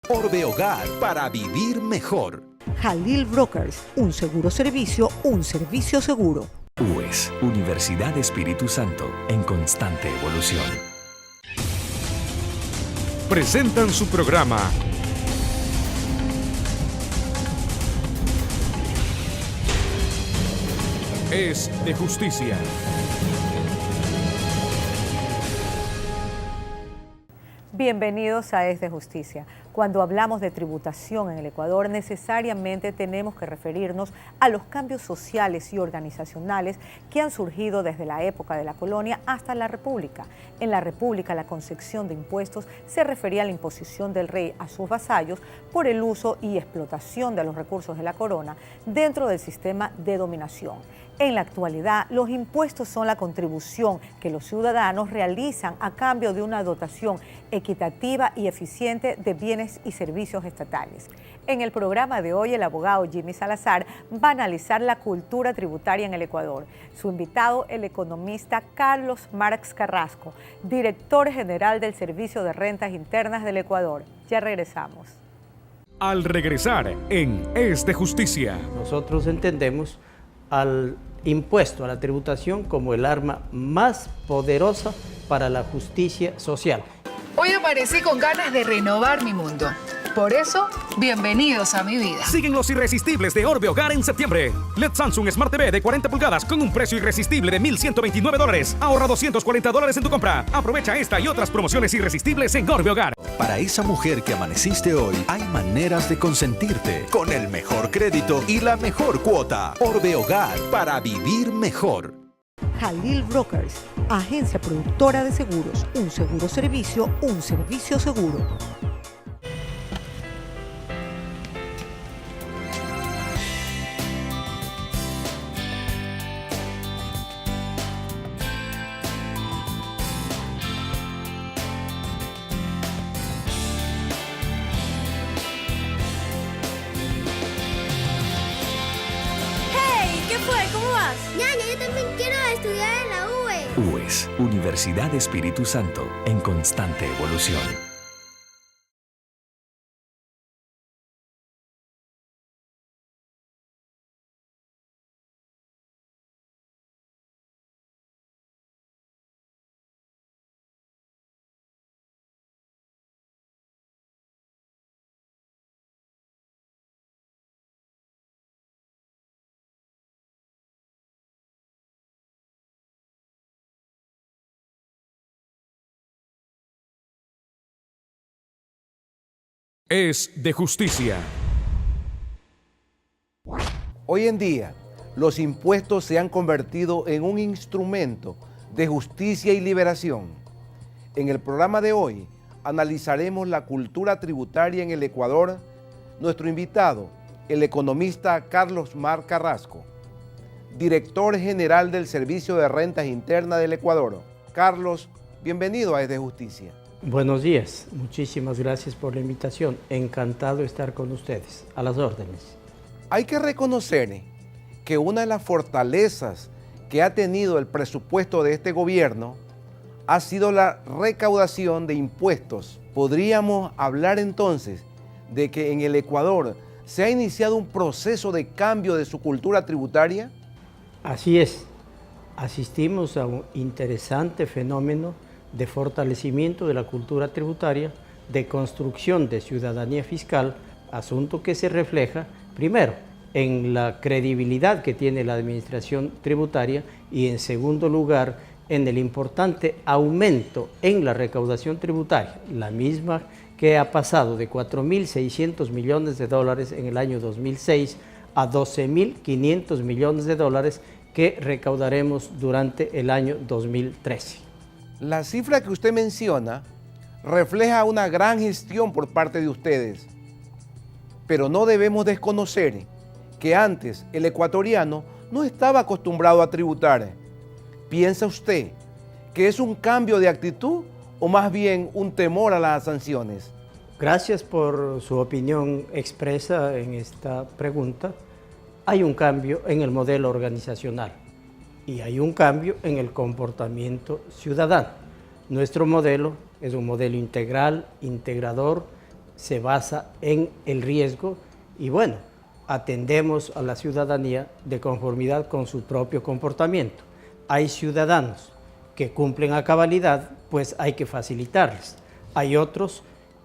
Orbe Hogar para vivir mejor. Jalil Brokers, un seguro seguro. UES, Universidad Espíritu Santo, en constante evolución. Presentan su programa Es de Justicia. Bienvenidos a Es de Justicia. Cuando hablamos de tributación en el Ecuador, necesariamente tenemos que referirnos a los cambios sociales y organizacionales que han surgido desde la época de la colonia hasta la República. En la República, la concepción de impuestos se refería a la imposición del rey a sus vasallos por el uso y explotación de los recursos de la corona dentro del sistema de dominación. En la actualidad, los impuestos son la contribución que los ciudadanos realizan a cambio de una dotación equitativa y eficiente de bienes y servicios estatales. En el programa de hoy, el abogado Jimmy Salazar va a analizar la cultura tributaria en el Ecuador. Su invitado, el economista Carlos Marx Carrasco, director general del Servicio de Rentas Internas del Ecuador. Ya regresamos. Al regresar en Es de Justicia. Nosotros entendemos al impuesto, a la tributación, como el arma más poderosa para la justicia social. Hoy aparecí con ganas de renovar mi mundo. Por eso, bienvenidos a mi vida. Siguen los irresistibles de Orbe Hogar en septiembre. LED Samsung Smart TV de 40 pulgadas con un precio irresistible de $1,129. Ahorra $240 en tu compra. Aprovecha esta y otras promociones irresistibles en Orbe Hogar. Para esa mujer que amaneciste hoy, hay maneras de consentirte con el mejor crédito y la mejor cuota. Orbe Hogar para vivir mejor. Jalil Brokers, agencia productora de seguros, un servicio seguro. UES, Universidad Espíritu Santo, en constante evolución. Es de Justicia. Hoy en día, los impuestos se han convertido en un instrumento de justicia y liberación. En el programa de hoy, analizaremos la cultura tributaria en el Ecuador. Nuestro invitado, el economista Carlos Marx Carrasco, director general del Servicio de Rentas Internas del Ecuador. Carlos, bienvenido a Es de Justicia. Buenos días, muchísimas gracias por la invitación. Encantado de estar con ustedes, a las órdenes. Hay que reconocer que una de las fortalezas que ha tenido el presupuesto de este gobierno ha sido la recaudación de impuestos. ¿Podríamos hablar entonces de que en el Ecuador se ha iniciado un proceso de cambio de su cultura tributaria? Así es, asistimos a un interesante fenómeno de fortalecimiento de la cultura tributaria, de construcción de ciudadanía fiscal, asunto que se refleja, primero, en la credibilidad que tiene la administración tributaria y, en segundo lugar, en el importante aumento en la recaudación tributaria, la misma que ha pasado de $4.600 millones en el año 2006 a $12.500 millones que recaudaremos durante el año 2013. La cifra que usted menciona refleja una gran gestión por parte de ustedes, pero no debemos desconocer que antes el ecuatoriano no estaba acostumbrado a tributar. ¿Piensa usted que es un cambio de actitud o más bien un temor a las sanciones? Gracias por su opinión expresa en esta pregunta. Hay un cambio en el modelo organizacional y hay un cambio en el comportamiento ciudadano. Nuestro modelo es un modelo integral, integrador, se basa en el riesgo y bueno, atendemos a la ciudadanía de conformidad con su propio comportamiento. Hay ciudadanos que cumplen a cabalidad, pues hay que facilitarles. Hay otros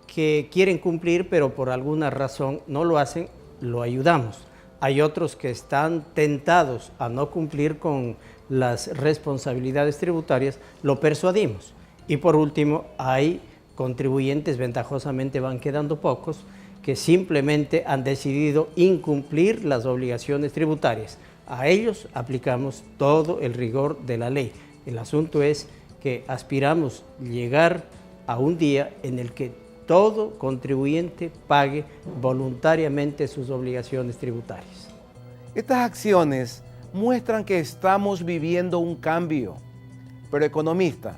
que quieren cumplir, pero por alguna razón no lo hacen, lo ayudamos. Hay otros que están tentados a no cumplir con las responsabilidades tributarias, lo persuadimos. Y por último, hay contribuyentes, ventajosamente van quedando pocos, que simplemente han decidido incumplir las obligaciones tributarias. A ellos aplicamos todo el rigor de la ley. El asunto es que aspiramos llegar a un día en el que todo contribuyente pague voluntariamente sus obligaciones tributarias. Estas acciones muestran que estamos viviendo un cambio. Pero economista,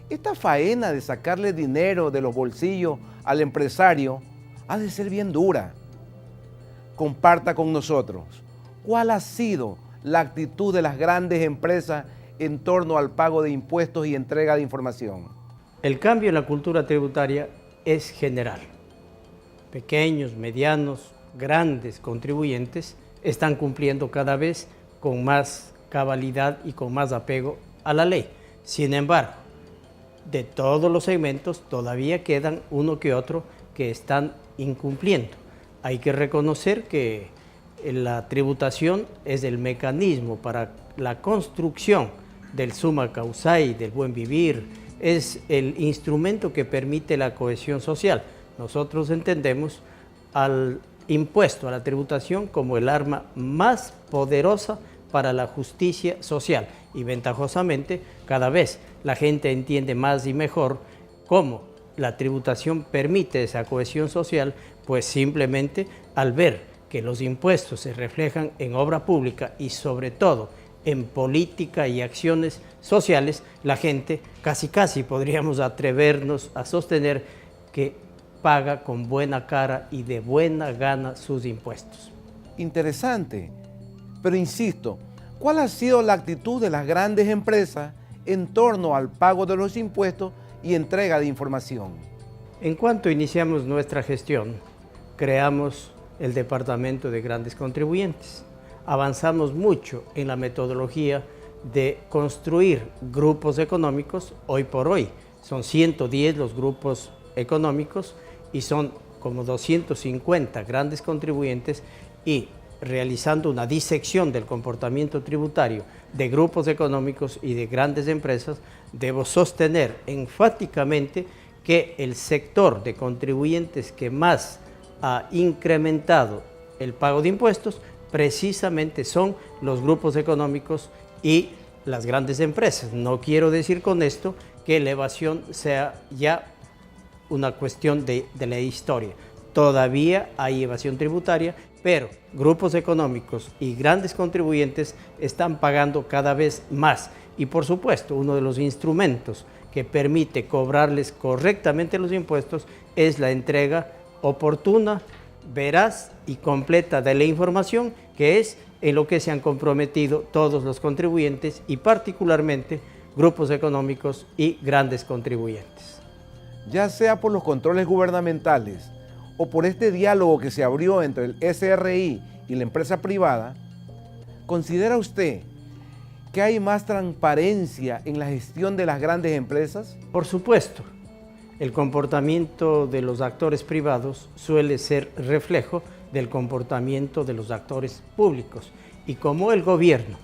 esta faena de sacarle dinero de los bolsillos al empresario ha de ser bien dura. Comparta con nosotros cuál ha sido la actitud de las grandes empresas en torno al pago de impuestos y entrega de información. El cambio en la cultura tributaria es general. Pequeños, medianos, grandes contribuyentes están cumpliendo cada vez con más cabalidad y con más apego a la ley. Sin embargo, de todos los segmentos todavía quedan uno que otro que están incumpliendo. Hay que reconocer que la tributación es el mecanismo para la construcción del summa causae, del buen vivir, es el instrumento que permite la cohesión social. Nosotros entendemos al impuesto, a la tributación, como el arma más poderosa para la justicia social y ventajosamente cada vez la gente entiende más y mejor cómo la tributación permite esa cohesión social, pues simplemente al ver que los impuestos se reflejan en obra pública y sobre todo en política y acciones sociales, la gente casi podríamos atrevernos a sostener que paga con buena cara y de buena gana sus impuestos. Interesante, pero insisto, ¿cuál ha sido la actitud de las grandes empresas en torno al pago de los impuestos y entrega de información? En cuanto iniciamos nuestra gestión, creamos el Departamento de Grandes Contribuyentes. Avanzamos mucho en la metodología de construir grupos económicos. Hoy por hoy son 110 los grupos económicos y son como 250 grandes contribuyentes, y realizando una disección del comportamiento tributario de grupos económicos y de grandes empresas, debo sostener enfáticamente que el sector de contribuyentes que más ha incrementado el pago de impuestos precisamente son los grupos económicos y las grandes empresas. No quiero decir con esto que la evasión sea ya una cuestión de la historia. Todavía hay evasión tributaria, pero grupos económicos y grandes contribuyentes están pagando cada vez más. Y por supuesto, uno de los instrumentos que permite cobrarles correctamente los impuestos es la entrega oportuna, veraz y completa de la información, que es en lo que se han comprometido todos los contribuyentes y particularmente grupos económicos y grandes contribuyentes. Ya sea por los controles gubernamentales o por este diálogo que se abrió entre el SRI y la empresa privada, ¿considera usted que hay más transparencia en la gestión de las grandes empresas? Por supuesto, el comportamiento de los actores privados suele ser reflejo del comportamiento de los actores públicos, y como el gobierno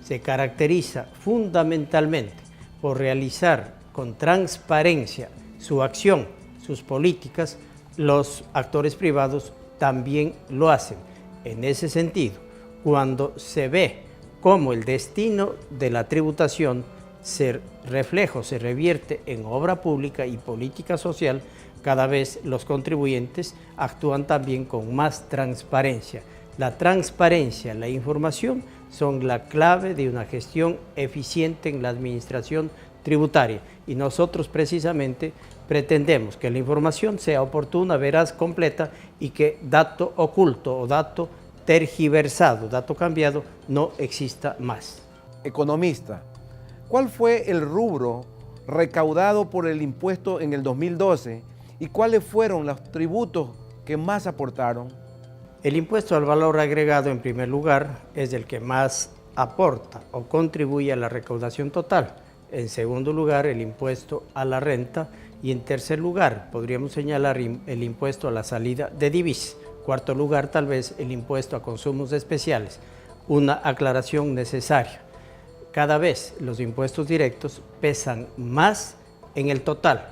se caracteriza fundamentalmente por realizar con transparencia su acción, sus políticas, los actores privados también lo hacen. En ese sentido, cuando se ve cómo el destino de la tributación se revierte en obra pública y política social, cada vez los contribuyentes actúan también con más transparencia. La transparencia, la información son la clave de una gestión eficiente en la administración tributaria, y nosotros precisamente pretendemos que la información sea oportuna, veraz, completa, y que dato oculto o dato tergiversado, dato cambiado, no exista más. Economista, ¿cuál fue el rubro recaudado por el impuesto en el 2012 ¿Y cuáles fueron los tributos que más aportaron? El impuesto al valor agregado, en primer lugar, es el que más aporta o contribuye a la recaudación total. En segundo lugar, el impuesto a la renta. Y en tercer lugar, podríamos señalar el impuesto a la salida de divisas. Cuarto lugar, tal vez, el impuesto a consumos especiales. Una aclaración necesaria. Cada vez los impuestos directos pesan más en el total.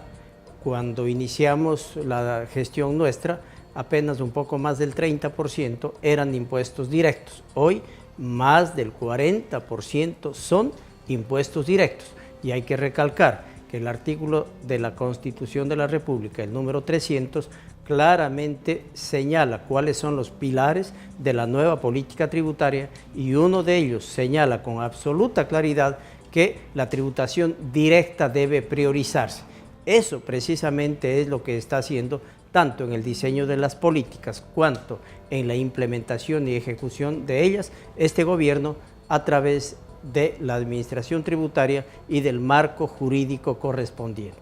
Cuando iniciamos la gestión nuestra, apenas un poco más del 30% eran impuestos directos. Hoy, más del 40% son impuestos directos. Y hay que recalcar que el artículo de la Constitución de la República, el número 300, claramente señala cuáles son los pilares de la nueva política tributaria y uno de ellos señala con absoluta claridad que la tributación directa debe priorizarse. Eso precisamente es lo que está haciendo tanto en el diseño de las políticas cuanto en la implementación y ejecución de ellas este gobierno a través de la administración tributaria y del marco jurídico correspondiente.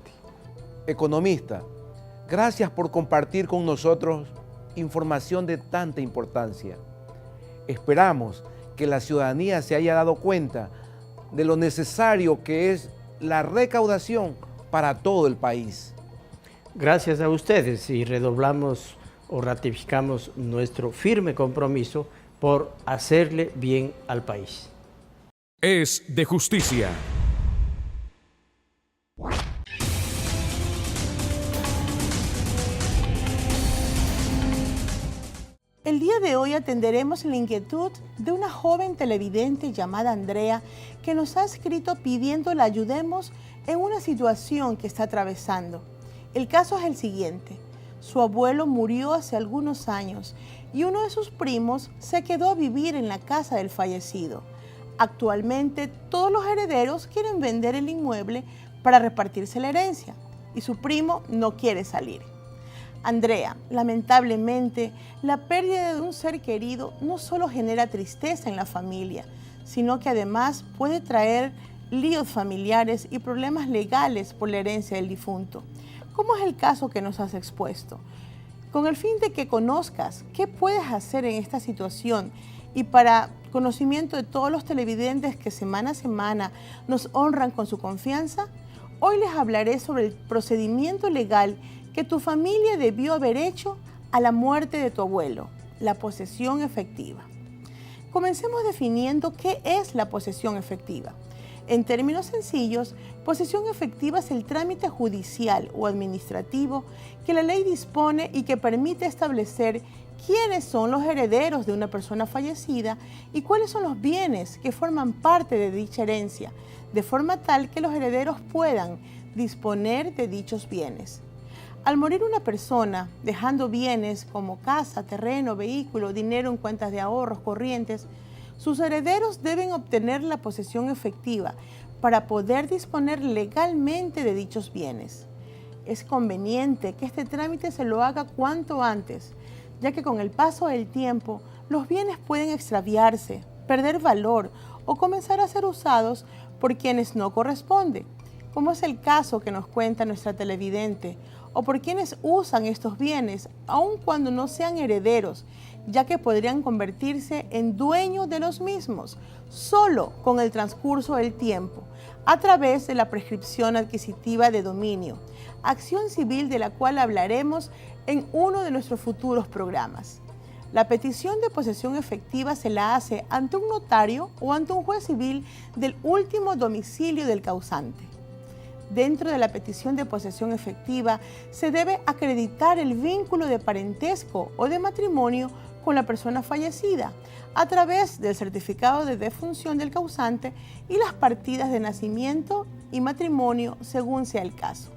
Economista, gracias por compartir con nosotros información de tanta importancia. Esperamos que la ciudadanía se haya dado cuenta de lo necesario que es la recaudación para todo el país. Gracias a ustedes y redoblamos o ratificamos nuestro firme compromiso por hacerle bien al país. Es de justicia. El día de hoy atenderemos la inquietud de una joven televidente llamada Andrea que nos ha escrito pidiendo la ayudemos en una situación que está atravesando. El caso es el siguiente. Su abuelo murió hace algunos años y uno de sus primos se quedó a vivir en la casa del fallecido. Actualmente todos los herederos quieren vender el inmueble para repartirse la herencia y su primo no quiere salir. Andrea, lamentablemente, la pérdida de un ser querido no solo genera tristeza en la familia, sino que además puede traer líos familiares y problemas legales por la herencia del difunto, como es el caso que nos has expuesto. Con el fin de que conozcas qué puedes hacer en esta situación y para conocimiento de todos los televidentes que semana a semana nos honran con su confianza, hoy les hablaré sobre el procedimiento legal que tu familia debió haber hecho a la muerte de tu abuelo, la posesión efectiva. Comencemos definiendo qué es la posesión efectiva. En términos sencillos, posesión efectiva es el trámite judicial o administrativo que la ley dispone y que permite establecer quiénes son los herederos de una persona fallecida y cuáles son los bienes que forman parte de dicha herencia, de forma tal que los herederos puedan disponer de dichos bienes. Al morir una persona, dejando bienes como casa, terreno, vehículo, dinero en cuentas de ahorros corrientes, sus herederos deben obtener la posesión efectiva para poder disponer legalmente de dichos bienes. Es conveniente que este trámite se lo haga cuanto antes, ya que con el paso del tiempo los bienes pueden extraviarse, perder valor o comenzar a ser usados por quienes no corresponde, como es el caso que nos cuenta nuestra televidente, o por quienes usan estos bienes, aun cuando no sean herederos, ya que podrían convertirse en dueños de los mismos, solo con el transcurso del tiempo, a través de la prescripción adquisitiva de dominio, acción civil de la cual hablaremos en uno de nuestros futuros programas. La petición de posesión efectiva se la hace ante un notario o ante un juez civil del último domicilio del causante. Dentro de la petición de posesión efectiva se debe acreditar el vínculo de parentesco o de matrimonio con la persona fallecida a través del certificado de defunción del causante y las partidas de nacimiento y matrimonio según sea el caso.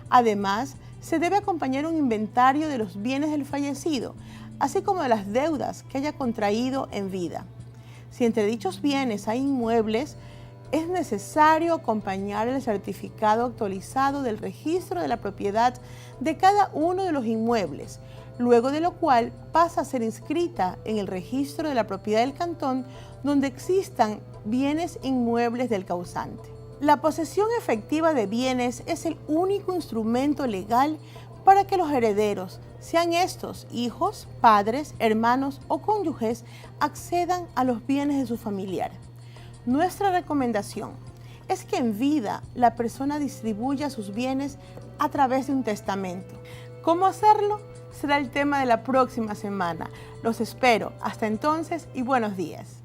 Además, se debe acompañar un inventario de los bienes del fallecido, así como de las deudas que haya contraído en vida. Si entre dichos bienes hay inmuebles, es necesario acompañar el certificado actualizado del registro de la propiedad de cada uno de los inmuebles, luego de lo cual pasa a ser inscrita en el registro de la propiedad del cantón donde existan bienes inmuebles del causante. La posesión efectiva de bienes es el único instrumento legal para que los herederos, sean estos hijos, padres, hermanos o cónyuges, accedan a los bienes de su familiar. Nuestra recomendación es que en vida la persona distribuya sus bienes a través de un testamento. ¿Cómo hacerlo? Será el tema de la próxima semana. Los espero. Hasta entonces y buenos días.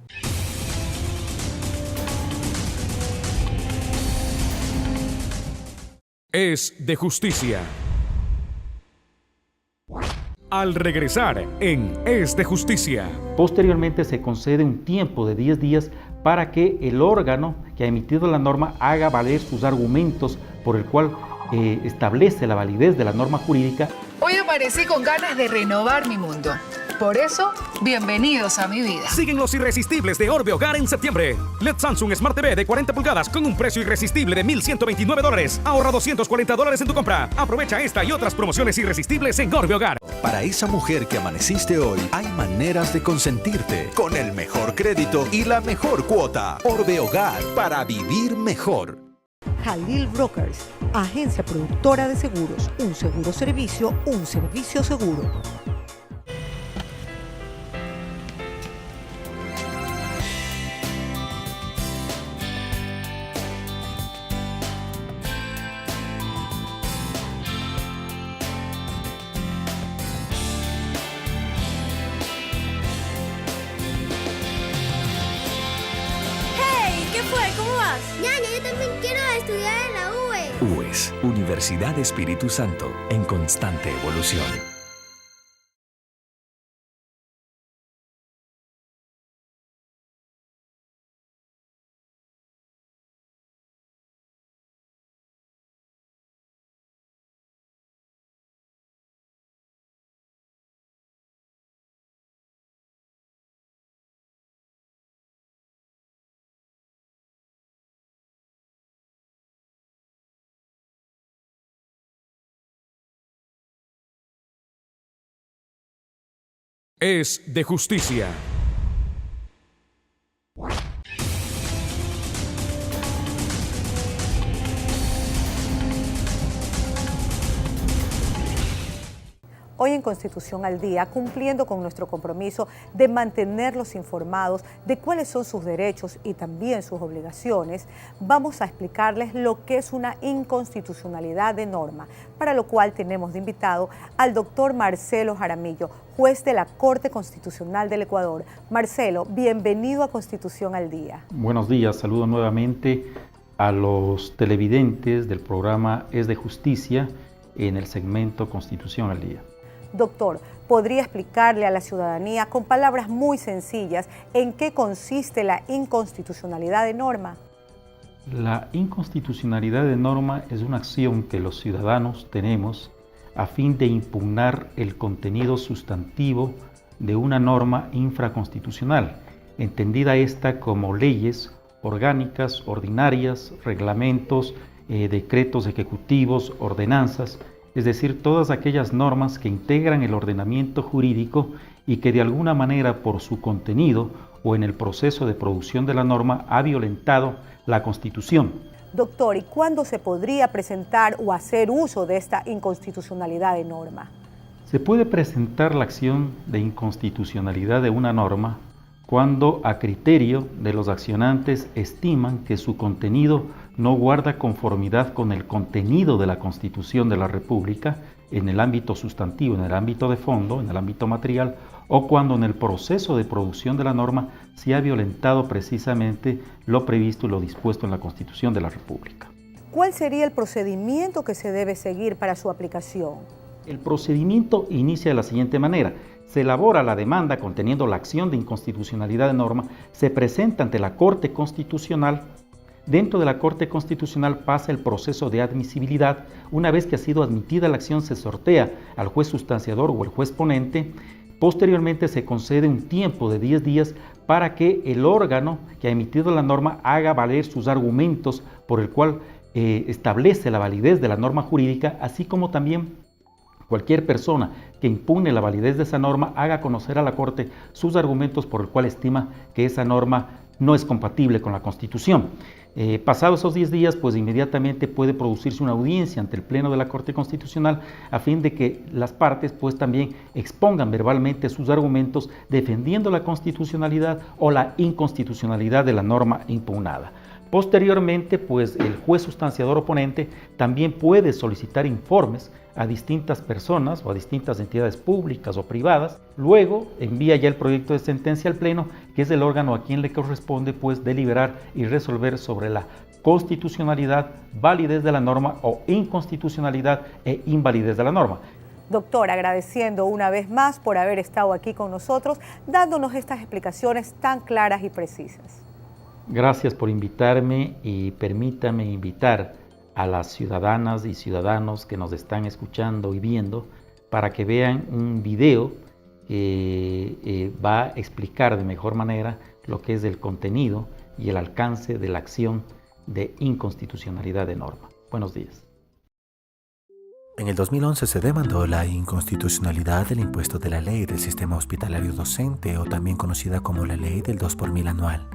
Es de justicia. Al regresar en Es de Justicia. Posteriormente se concede un tiempo de 10 días para que el órgano que ha emitido la norma haga valer sus argumentos por el cual establece la validez de la norma jurídica. Hoy aparecí con ganas de renovar mi mundo. Por eso, bienvenidos a mi vida. Siguen los irresistibles de Orbe Hogar en septiembre. LED Samsung Smart TV de 40 pulgadas con un precio irresistible de $1,129. Ahorra $240 en tu compra. Aprovecha esta y otras promociones irresistibles en Orbe Hogar. Para esa mujer que amaneciste hoy, hay maneras de consentirte con el mejor crédito y la mejor cuota. Orbe Hogar, para vivir mejor. Jalil Brokers, agencia productora de seguros, un seguro servicio seguro. ¿Qué fue? ¿Cómo vas? Ñaña, yo también quiero estudiar en la UE. UES, Universidad Espíritu Santo, en constante evolución. Es de justicia. Hoy en Constitución al Día, cumpliendo con nuestro compromiso de mantenerlos informados de cuáles son sus derechos y también sus obligaciones, vamos a explicarles lo que es una inconstitucionalidad de norma, para lo cual tenemos de invitado al doctor Marcelo Jaramillo, juez de la Corte Constitucional del Ecuador. Marcelo, bienvenido a Constitución al Día. Buenos días, saludo nuevamente a los televidentes del programa Es de Justicia en el segmento Constitución al Día. Doctor, ¿podría explicarle a la ciudadanía con palabras muy sencillas en qué consiste la inconstitucionalidad de norma? La inconstitucionalidad de norma es una acción que los ciudadanos tenemos a fin de impugnar el contenido sustantivo de una norma infraconstitucional, entendida esta como leyes orgánicas, ordinarias, reglamentos, decretos ejecutivos, ordenanzas, es decir, todas aquellas normas que integran el ordenamiento jurídico y que de alguna manera por su contenido o en el proceso de producción de la norma ha violentado la Constitución. Doctor, ¿y cuándo se podría presentar o hacer uso de esta inconstitucionalidad de norma? Se puede presentar la acción de inconstitucionalidad de una norma cuando a criterio de los accionantes estiman que su contenido no guarda conformidad con el contenido de la Constitución de la República en el ámbito sustantivo, en el ámbito de fondo, en el ámbito material, o cuando en el proceso de producción de la norma se ha violentado precisamente lo previsto y lo dispuesto en la Constitución de la República. ¿Cuál sería el procedimiento que se debe seguir para su aplicación? El procedimiento inicia de la siguiente manera. Se elabora la demanda conteniendo la acción de inconstitucionalidad de norma, se presenta ante la Corte Constitucional. Dentro de la Corte Constitucional pasa el proceso de admisibilidad. Una vez que ha sido admitida la acción, se sortea al juez sustanciador o el juez ponente. Posteriormente se concede un tiempo de 10 días para que el órgano que ha emitido la norma haga valer sus argumentos por el cual establece la validez de la norma jurídica, así como también cualquier persona que impugne la validez de esa norma haga conocer a la Corte sus argumentos por el cual estima que esa norma no es compatible con la Constitución. Pasados esos 10 días, pues inmediatamente puede producirse una audiencia ante el Pleno de la Corte Constitucional a fin de que las partes pues también expongan verbalmente sus argumentos defendiendo la constitucionalidad o la inconstitucionalidad de la norma impugnada. Posteriormente, pues el juez sustanciador oponente también puede solicitar informes a distintas personas o a distintas entidades públicas o privadas. Luego envía ya el proyecto de sentencia al Pleno, que es el órgano a quien le corresponde pues deliberar y resolver sobre la constitucionalidad, validez de la norma o inconstitucionalidad e invalidez de la norma. Doctor, agradeciendo una vez más por haber estado aquí con nosotros, dándonos estas explicaciones tan claras y precisas. Gracias por invitarme y permítame invitar a las ciudadanas y ciudadanos que nos están escuchando y viendo para que vean un video que va a explicar de mejor manera lo que es el contenido y el alcance de la acción de inconstitucionalidad de norma. Buenos días. En el 2011 se demandó la inconstitucionalidad del impuesto de la ley del sistema hospitalario docente, o también conocida como la ley del 2 por 1000 anual,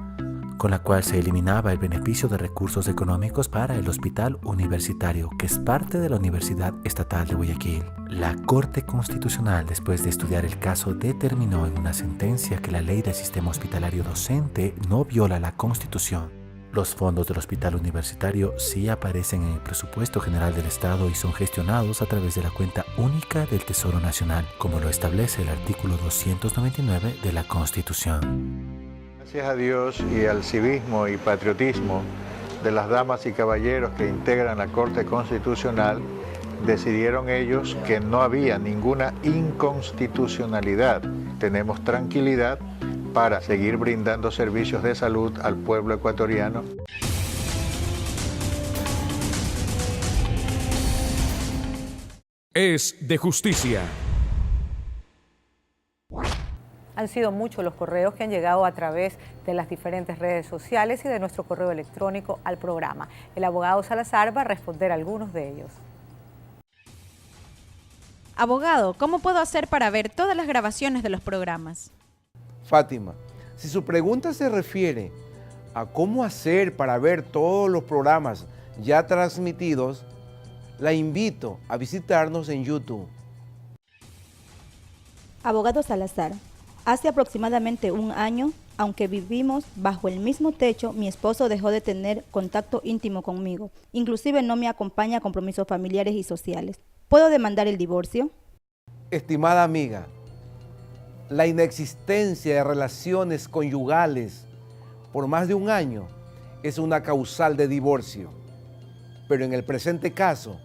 con la cual se eliminaba el beneficio de recursos económicos para el hospital universitario, que es parte de la Universidad Estatal de Guayaquil. La Corte Constitucional, después de estudiar el caso, determinó en una sentencia que la ley del sistema hospitalario docente no viola la Constitución. Los fondos del hospital universitario sí aparecen en el presupuesto general del Estado y son gestionados a través de la cuenta única del Tesoro Nacional, como lo establece el artículo 299 de la Constitución. Gracias a Dios y al civismo y patriotismo de las damas y caballeros que integran la Corte Constitucional, decidieron ellos que no había ninguna inconstitucionalidad. Tenemos tranquilidad para seguir brindando servicios de salud al pueblo ecuatoriano. Es de justicia. Han sido muchos los correos que han llegado a través de las diferentes redes sociales y de nuestro correo electrónico al programa. El abogado Salazar va a responder a algunos de ellos. Abogado, ¿cómo puedo hacer para ver todas las grabaciones de los programas? Fátima, si su pregunta se refiere a cómo hacer para ver todos los programas ya transmitidos, la invito a visitarnos en YouTube. Abogado Salazar, hace aproximadamente un año, aunque vivimos bajo el mismo techo, mi esposo dejó de tener contacto íntimo conmigo. Inclusive no me acompaña a compromisos familiares y sociales. ¿Puedo demandar el divorcio? Estimada amiga, la inexistencia de relaciones conyugales por más de un año es una causal de divorcio. Pero en el presente caso,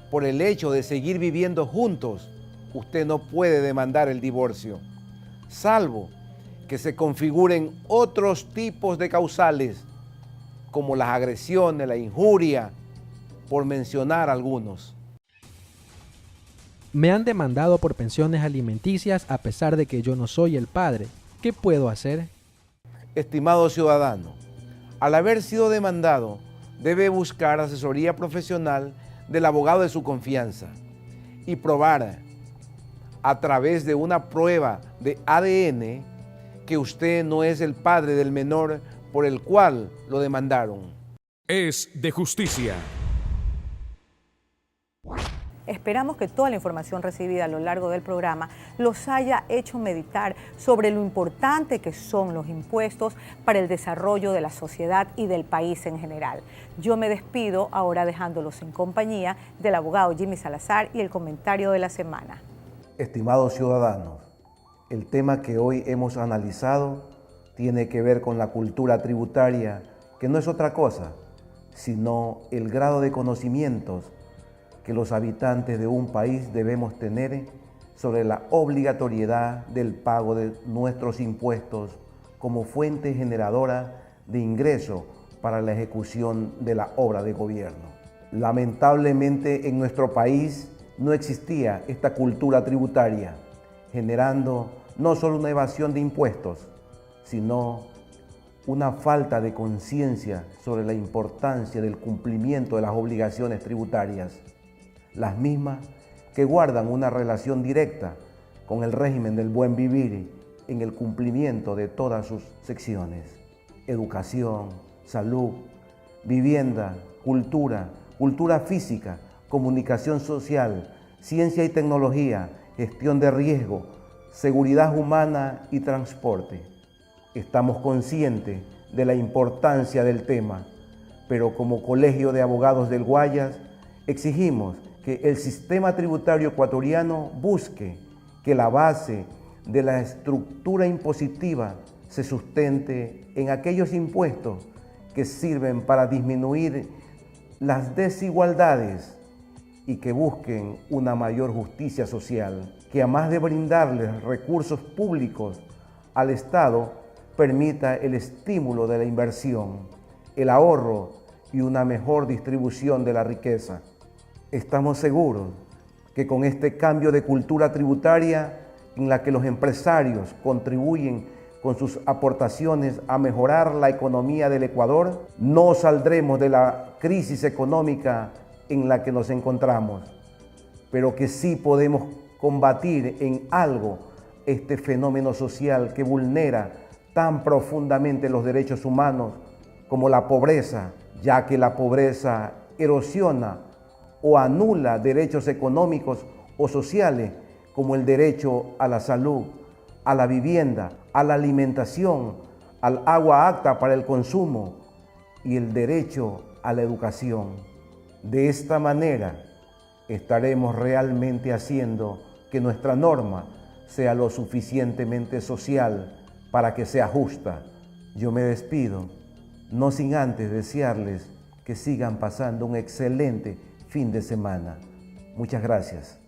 por el hecho de seguir viviendo juntos, usted no puede demandar el divorcio, salvo que se configuren otros tipos de causales, como las agresiones, la injuria, por mencionar algunos. Me han demandado por pensiones alimenticias a pesar de que yo no soy el padre. ¿Qué puedo hacer? Estimado ciudadano, al haber sido demandado, debe buscar asesoría profesional del abogado de su confianza y probar a través de una prueba de ADN que usted no es el padre del menor por el cual lo demandaron. Es de justicia. Esperamos que toda la información recibida a lo largo del programa los haya hecho meditar sobre lo importante que son los impuestos para el desarrollo de la sociedad y del país en general. Yo me despido ahora dejándolos en compañía del abogado Jimmy Salazar y el comentario de la semana. Estimados ciudadanos, el tema que hoy hemos analizado tiene que ver con la cultura tributaria, que no es otra cosa, sino el grado de conocimientos que los habitantes de un país debemos tener sobre la obligatoriedad del pago de nuestros impuestos como fuente generadora de ingreso para la ejecución de la obra de gobierno. Lamentablemente en nuestro país no existía esta cultura tributaria, generando no solo una evasión de impuestos, sino una falta de conciencia sobre la importancia del cumplimiento de las obligaciones tributarias, las mismas que guardan una relación directa con el régimen del buen vivir en el cumplimiento de todas sus secciones: educación, salud, vivienda, cultura física, comunicación social, ciencia y tecnología, gestión de riesgo, seguridad humana y transporte. Estamos conscientes de la importancia del tema, pero como Colegio de Abogados del Guayas exigimos que el sistema tributario ecuatoriano busque que la base de la estructura impositiva se sustente en aquellos impuestos que sirven para disminuir las desigualdades y que busquen una mayor justicia social, que además de brindarles recursos públicos al Estado, permita el estímulo de la inversión, el ahorro y una mejor distribución de la riqueza. Estamos seguros que con este cambio de cultura tributaria en la que los empresarios contribuyen con sus aportaciones a mejorar la economía del Ecuador, no saldremos de la crisis económica en la que nos encontramos, pero que sí podemos combatir en algo este fenómeno social que vulnera tan profundamente los derechos humanos como la pobreza, ya que la pobreza erosiona o anula derechos económicos o sociales como el derecho a la salud, a la vivienda, a la alimentación, al agua apta para el consumo y el derecho a la educación. De esta manera estaremos realmente haciendo que nuestra norma sea lo suficientemente social para que sea justa. Yo me despido, no sin antes desearles que sigan pasando un excelente fin de semana. Muchas gracias.